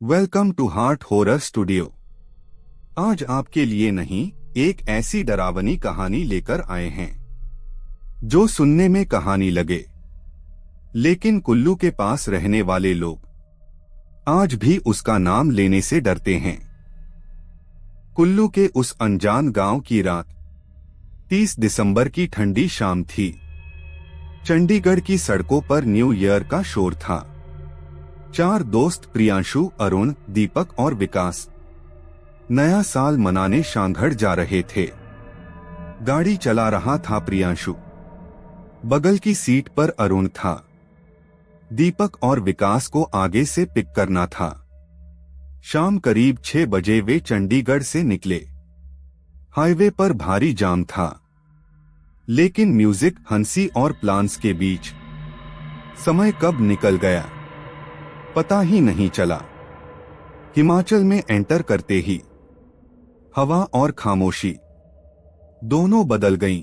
Welcome to heart horror studio. आज आपके लिए नहीं एक ऐसी डरावनी कहानी लेकर आए हैं जो सुनने में कहानी लगे, लेकिन कुल्लू के पास रहने वाले लोग आज भी उसका नाम लेने से डरते हैं। कुल्लू के उस अनजान गांव की रात 30 दिसंबर की ठंडी शाम थी। चंडीगढ़ की सड़कों पर न्यू ईयर का शोर था। 4 दोस्त प्रियांशु, अरुण, दीपक और विकास नया साल मनाने शांघड़ जा रहे थे। गाड़ी चला रहा था प्रियांशु, बगल की सीट पर अरुण था। दीपक और विकास को आगे से पिक करना था। शाम करीब 6 बजे वे चंडीगढ़ से निकले। हाईवे पर भारी जाम था, लेकिन म्यूजिक, हंसी और प्लान्स के बीच समय कब निकल गया पता ही नहीं चला। हिमाचल में एंटर करते ही हवा और खामोशी दोनों बदल गईं।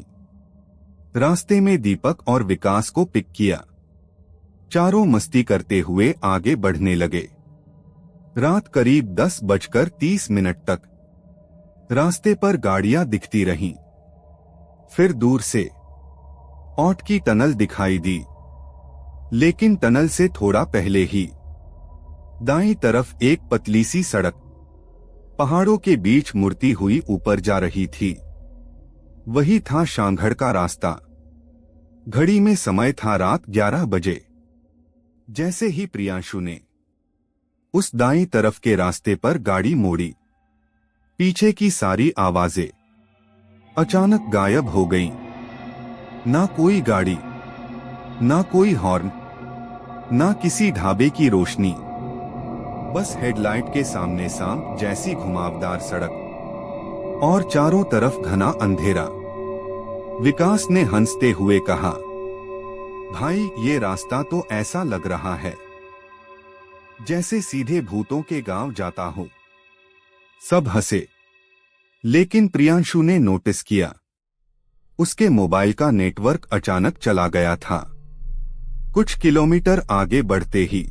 रास्ते में दीपक और विकास को पिक किया। चारों मस्ती करते हुए आगे बढ़ने लगे। रात करीब 10:30 तक रास्ते पर गाड़ियां दिखती रहीं। फिर दूर से औट की टनल दिखाई दी, लेकिन टनल से थोड़ा पहले ही दाईं तरफ एक पतली सी सड़क पहाड़ों के बीच मुड़ती हुई ऊपर जा रही थी। वही था शांघड़ का रास्ता। घड़ी में समय था रात 11 बजे। जैसे ही प्रियांशु ने उस दाईं तरफ के रास्ते पर गाड़ी मोड़ी, पीछे की सारी आवाजें अचानक गायब हो गईं। ना कोई गाड़ी, ना कोई हॉर्न, ना किसी ढाबे की रोशनी। बस हेडलाइट के सामने सांप जैसी घुमावदार सड़क और चारों तरफ घना अंधेरा। विकास ने हंसते हुए कहा, भाई ये रास्ता तो ऐसा लग रहा है जैसे सीधे भूतों के गांव जाता हो। सब हंसे, लेकिन प्रियांशु ने नोटिस किया उसके मोबाइल का नेटवर्क अचानक चला गया था। कुछ किलोमीटर आगे बढ़ते ही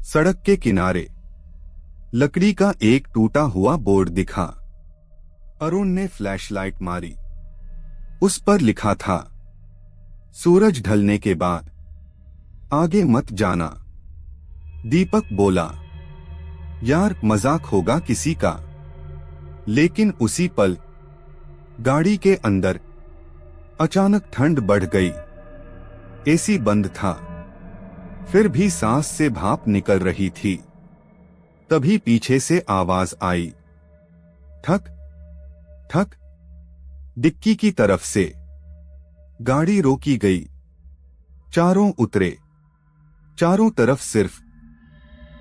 सड़क के किनारे लकड़ी का एक टूटा हुआ बोर्ड दिखा। अरुण ने फ्लैशलाइट मारी। उस पर लिखा था, सूरज ढलने के बाद आगे मत जाना। दीपक बोला, यार मजाक होगा किसी का। लेकिन उसी पल गाड़ी के अंदर अचानक ठंड बढ़ गई। एसी बंद था, फिर भी सांस से भाप निकल रही थी। तभी पीछे से आवाज आई, ठक ठक। डिक्की की तरफ से गाड़ी रोकी गई। चारों उतरे। चारों तरफ सिर्फ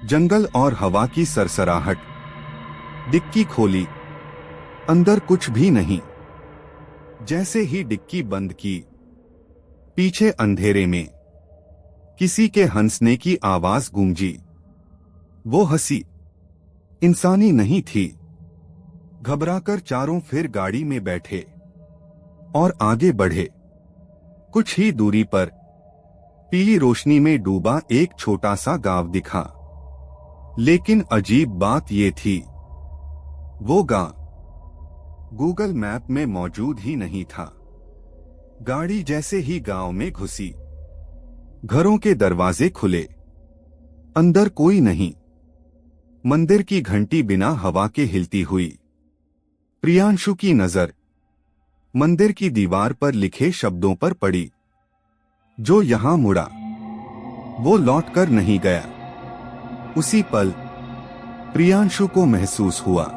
जंगल और हवा की सरसराहट। डिक्की खोली, अंदर कुछ भी नहीं। जैसे ही डिक्की बंद की, पीछे अंधेरे में किसी के हंसने की आवाज गूंजी। वो हंसी इंसानी नहीं थी। घबराकर चारों फिर गाड़ी में बैठे और आगे बढ़े। कुछ ही दूरी पर पीली रोशनी में डूबा एक छोटा सा गांव दिखा। लेकिन अजीब बात ये थी, वो गांव गूगल मैप में मौजूद ही नहीं था। गाड़ी जैसे ही गांव में घुसी, घरों के दरवाजे खुले। अंदर कोई नहीं। मंदिर की घंटी बिना हवा के हिलती हुई। प्रियांशु की नजर मंदिर की दीवार पर लिखे शब्दों पर पड़ी, जो यहां मुड़ा वो लौटकर नहीं गया। उसी पल प्रियांशु को महसूस हुआ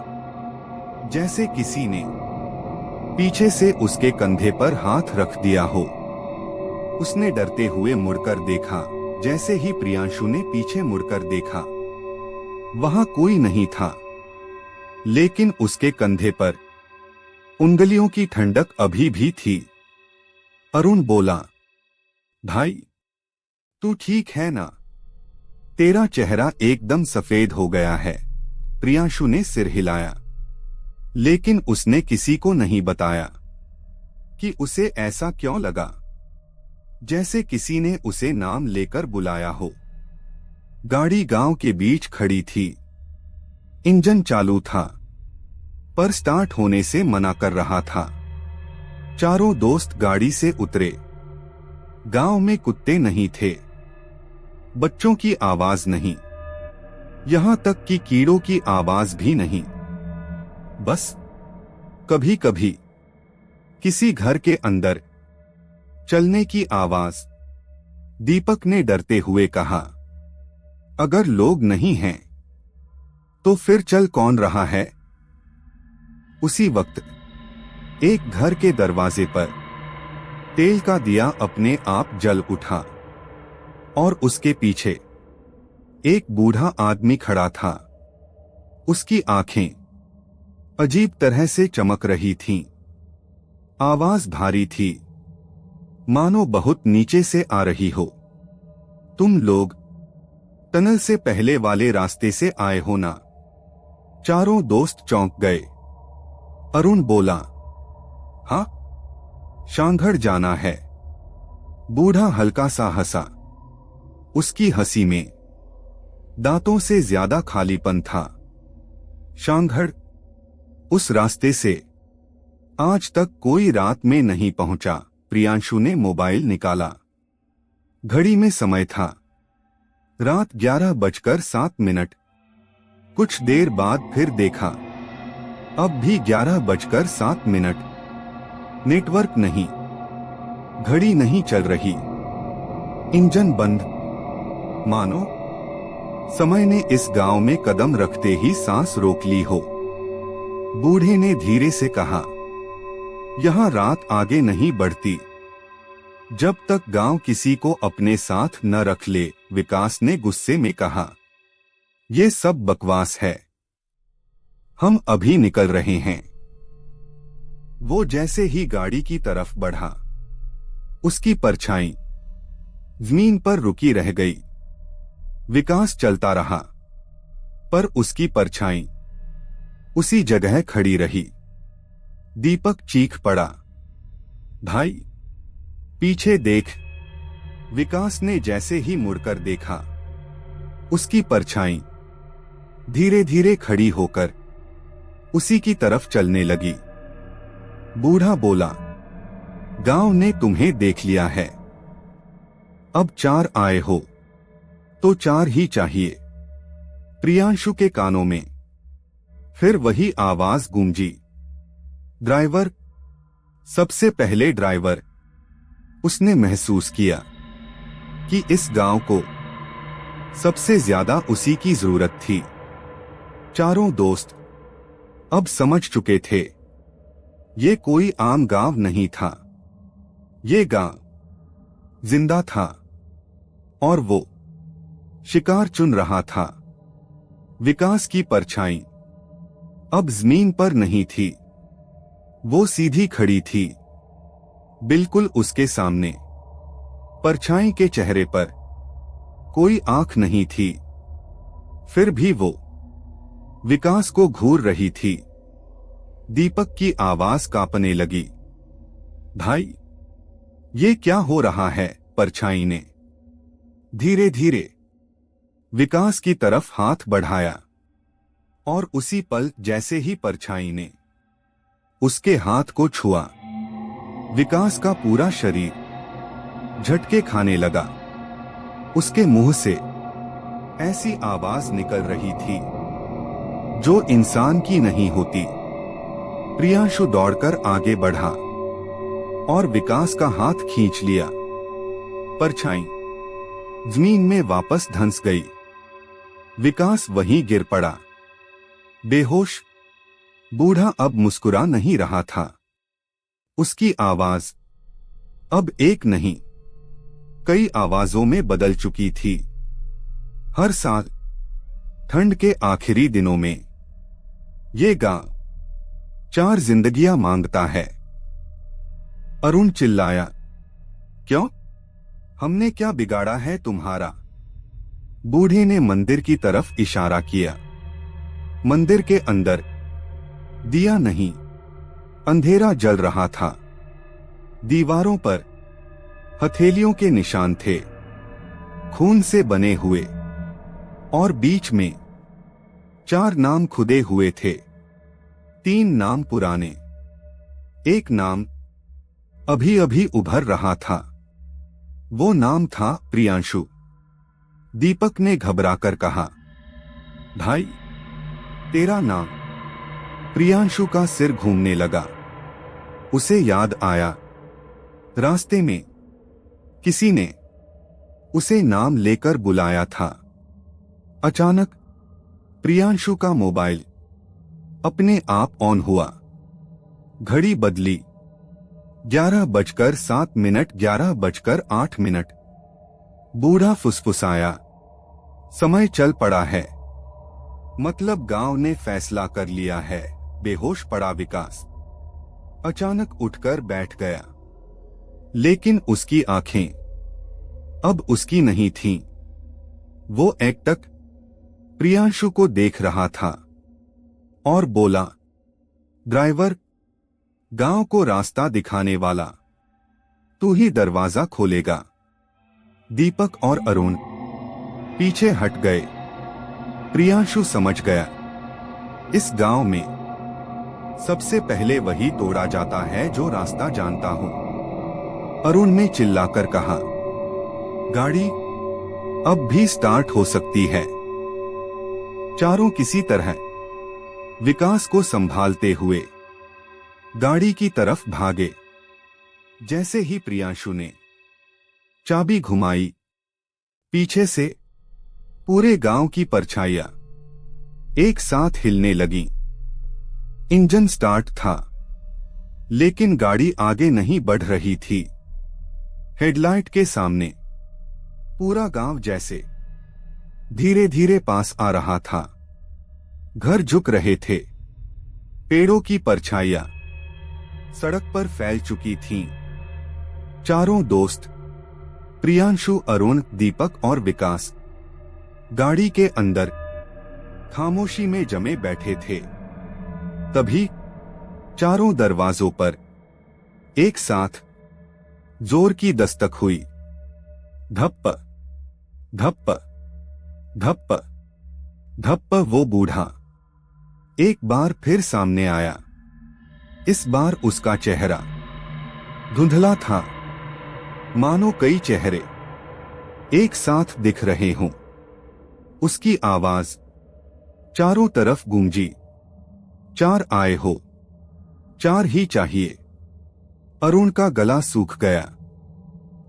जैसे किसी ने पीछे से उसके कंधे पर हाथ रख दिया हो। उसने डरते हुए मुड़कर देखा। जैसे ही प्रियांशु ने पीछे मुड़कर देखा, वहां कोई नहीं था, लेकिन उसके कंधे पर उंगलियों की ठंडक अभी भी थी। अरुण बोला, भाई तू ठीक है ना? तेरा चेहरा एकदम सफेद हो गया है। प्रियांशु ने सिर हिलाया, लेकिन उसने किसी को नहीं बताया कि उसे ऐसा क्यों लगा, जैसे किसी ने उसे नाम लेकर बुलाया हो। गाड़ी गांव के बीच खड़ी थी। इंजन चालू था, पर स्टार्ट होने से मना कर रहा था। चारों दोस्त गाड़ी से उतरे। गांव में कुत्ते नहीं थे, बच्चों की आवाज नहीं, यहां तक कि कीड़ों की आवाज भी नहीं। बस कभी कभी किसी घर के अंदर चलने की आवाज। दीपक ने डरते हुए कहा, अगर लोग नहीं हैं तो फिर चल कौन रहा है? उसी वक्त एक घर के दरवाजे पर तेल का दिया अपने आप जल उठा और उसके पीछे एक बूढ़ा आदमी खड़ा था। उसकी आंखें अजीब तरह से चमक रही थीं। आवाज भारी थी, मानो बहुत नीचे से आ रही हो। तुम लोग टनल से पहले वाले रास्ते से आए हो ना? चारों दोस्त चौंक गए। अरुण बोला, हाँ, शांघड़ जाना है। बूढ़ा हल्का सा हंसा। उसकी हंसी में दांतों से ज्यादा खालीपन था। शांघड़, उस रास्ते से आज तक कोई रात में नहीं पहुंचा। प्रियांशु ने मोबाइल निकाला। घड़ी में समय था रात 11:07। कुछ देर बाद फिर देखा, अब भी 11:07। नेटवर्क नहीं, घड़ी नहीं चल रही, इंजन बंद। मानो समय ने इस गांव में कदम रखते ही सांस रोक ली हो। बूढ़े ने धीरे से कहा, यहां रात आगे नहीं बढ़ती जब तक गांव किसी को अपने साथ न रख ले। विकास ने गुस्से में कहा, ये सब बकवास है, हम अभी निकल रहे हैं। वो जैसे ही गाड़ी की तरफ बढ़ा, उसकी परछाई जमीन पर रुकी रह गई। विकास चलता रहा, पर उसकी परछाई उसी जगह खड़ी रही। दीपक चीख पड़ा, भाई पीछे देख। विकास ने जैसे ही मुड़कर देखा, उसकी परछाई धीरे धीरे खड़ी होकर उसी की तरफ चलने लगी। बूढ़ा बोला, गांव ने तुम्हें देख लिया है, अब 4 आए हो तो 4 ही चाहिए। प्रियांशु के कानों में फिर वही आवाज गूंजी, ड्राइवर। सबसे पहले ड्राइवर। उसने महसूस किया कि इस गांव को सबसे ज्यादा उसी की जरूरत थी। चारों दोस्त अब समझ चुके थे, ये कोई आम गांव नहीं था, ये गांव जिंदा था और वो शिकार चुन रहा था। विकास की परछाई अब जमीन पर नहीं थी, वो सीधी खड़ी थी, बिल्कुल उसके सामने। परछाई के चेहरे पर कोई आंख नहीं थी, फिर भी वो विकास को घूर रही थी। दीपक की आवाज कांपने लगी, भाई ये क्या हो रहा है? परछाई ने धीरे धीरे विकास की तरफ हाथ बढ़ाया और उसी पल जैसे ही परछाई ने उसके हाथ को छुआ, विकास का पूरा शरीर झटके खाने लगा। उसके मुंह से ऐसी आवाज निकल रही थी जो इंसान की नहीं होती। प्रियांशु दौड़कर आगे बढ़ा और विकास का हाथ खींच लिया। परछाई जमीन में वापस धंस गई। विकास वहीं गिर पड़ा, बेहोश। बूढ़ा अब मुस्कुरा नहीं रहा था। उसकी आवाज अब एक नहीं, कई आवाजों में बदल चुकी थी। हर साल ठंड के आखिरी दिनों में ये गांव 4 जिंदगियां मांगता है। अरुण चिल्लाया, क्यों? हमने क्या बिगाड़ा है तुम्हारा? बूढ़े ने मंदिर की तरफ इशारा किया। मंदिर के अंदर दिया नहीं, अंधेरा जल रहा था। दीवारों पर हथेलियों के निशान थे, खून से बने हुए। और बीच में 4 नाम खुदे हुए थे। 3 नाम पुराने, एक नाम अभी अभी उभर रहा था। वो नाम था प्रियांशु। दीपक ने घबराकर कहा, भाई, तेरा नाम? प्रियांशु का सिर घूमने लगा। उसे याद आया, रास्ते में किसी ने उसे नाम लेकर बुलाया था। अचानक प्रियांशु का मोबाइल अपने आप ऑन हुआ। घड़ी बदली। 11:07, 11:08। बूढ़ा फुसफुसाया, समय चल पड़ा है। मतलब गांव ने फैसला कर लिया है। बेहोश पड़ा विकास। अचानक उठकर बैठ गया, लेकिन उसकी आंखें अब उसकी नहीं थीं। वो एकटक प्रियांशु को देख रहा था और बोला, ड्राइवर, गांव को रास्ता दिखाने वाला, तू ही दरवाजा खोलेगा। दीपक और अरुण पीछे हट गए। प्रियांशु समझ गया, इस गांव में सबसे पहले वही तोड़ा जाता है जो रास्ता जानता हो। अरुण ने चिल्लाकर कहा, गाड़ी अब भी स्टार्ट हो सकती है। चारों किसी तरह विकास को संभालते हुए गाड़ी की तरफ भागे। जैसे ही प्रियांशु ने चाबी घुमाई, पीछे से पूरे गांव की परछाइयां एक साथ हिलने लगीं। इंजन स्टार्ट था, लेकिन गाड़ी आगे नहीं बढ़ रही थी। हेडलाइट के सामने पूरा गांव जैसे धीरे धीरे पास आ रहा था। घर झुक रहे थे। पेड़ों की परछाइयां सड़क पर फैल चुकी थीं। चारों दोस्त, प्रियांशु, अरुण, दीपक और विकास, गाड़ी के अंदर खामोशी में जमे बैठे थे। तभी चारों दरवाजों पर एक साथ जोर की दस्तक हुई। धप्प धप्प धप्प धप्प। वो बूढ़ा एक बार फिर सामने आया। इस बार उसका चेहरा धुंधला था, मानो कई चेहरे एक साथ दिख रहे हों। उसकी आवाज चारों तरफ गूंजी, 4 आए हो, 4 ही चाहिए। अरुण का गला सूख गया।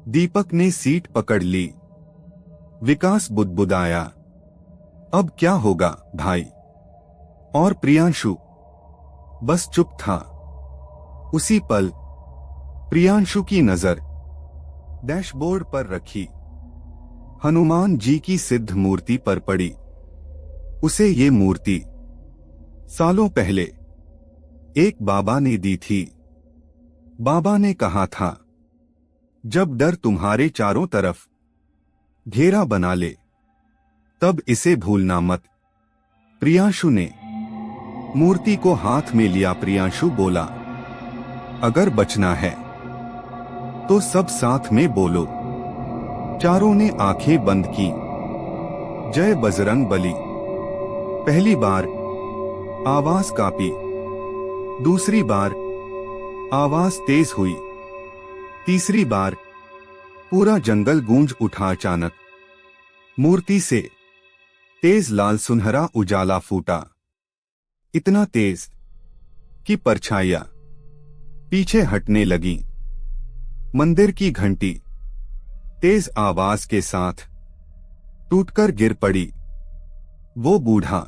दीपक ने सीट पकड़ ली। विकास बुदबुदाया, अब क्या होगा भाई? और प्रियांशु बस चुप था। उसी पल प्रियांशु की नजर डैशबोर्ड पर रखी हनुमान जी की सिद्ध मूर्ति पर पड़ी। उसे ये मूर्ति सालों पहले एक बाबा ने दी थी। बाबा ने कहा था, जब डर तुम्हारे चारों तरफ घेरा बना ले, तब इसे भूलना मत। प्रियांशु ने मूर्ति को हाथ में लिया। प्रियांशु बोला, अगर बचना है तो सब साथ में बोलो। चारों ने आंखें बंद की। जय बजरंग बली। पहली बार आवाज कांपी, दूसरी बार आवाज तेज हुई, तीसरी बार पूरा जंगल गूंज उठा। अचानक मूर्ति से तेज लाल सुनहरा उजाला फूटा, इतना तेज कि परछाइयां पीछे हटने लगीं। मंदिर की घंटी तेज आवाज के साथ टूटकर गिर पड़ी। वो बूढ़ा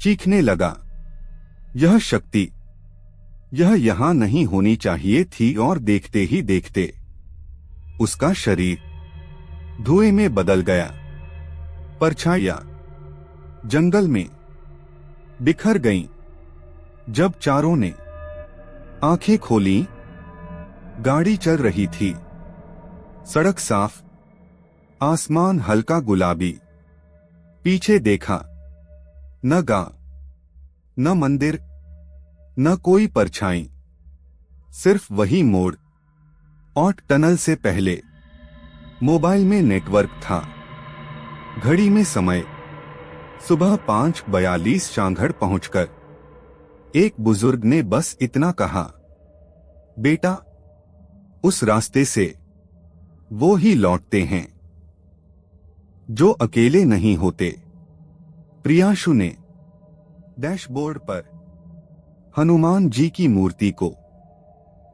चीखने लगा, यह शक्ति, यह यहां नहीं होनी चाहिए थी। और देखते ही देखते उसका शरीर धुएं में बदल गया। परछाइयां जंगल में बिखर गईं। जब चारों ने आंखें खोलीं, गाड़ी चल रही थी। सड़क साफ, आसमान हल्का गुलाबी। पीछे देखा, न गांव, न मंदिर, न कोई परछाई, सिर्फ वही मोड़। और टनल से पहले मोबाइल में नेटवर्क था। घड़ी में समय सुबह 5:42 शांघड़ पहुंचकर एक बुजुर्ग ने बस इतना कहा, बेटा, उस रास्ते से वो ही लौटते हैं जो अकेले नहीं होते। प्रियांशु ने डैशबोर्ड पर हनुमान जी की मूर्ति को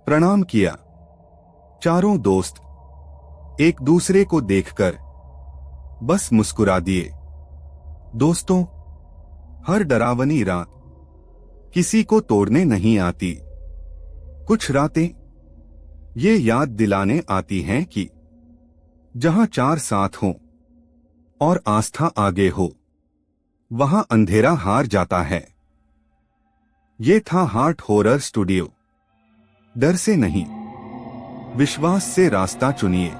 प्रणाम किया। चारों दोस्त एक दूसरे को देखकर बस मुस्कुरा दिए। दोस्तों, हर डरावनी रात किसी को तोड़ने नहीं आती। कुछ रातें ये याद दिलाने आती हैं कि जहां चार साथ हों और आस्था आगे हो, वहां अंधेरा हार जाता है। ये था हार्ट हॉरर स्टूडियो। डर से नहीं, विश्वास से रास्ता चुनिए।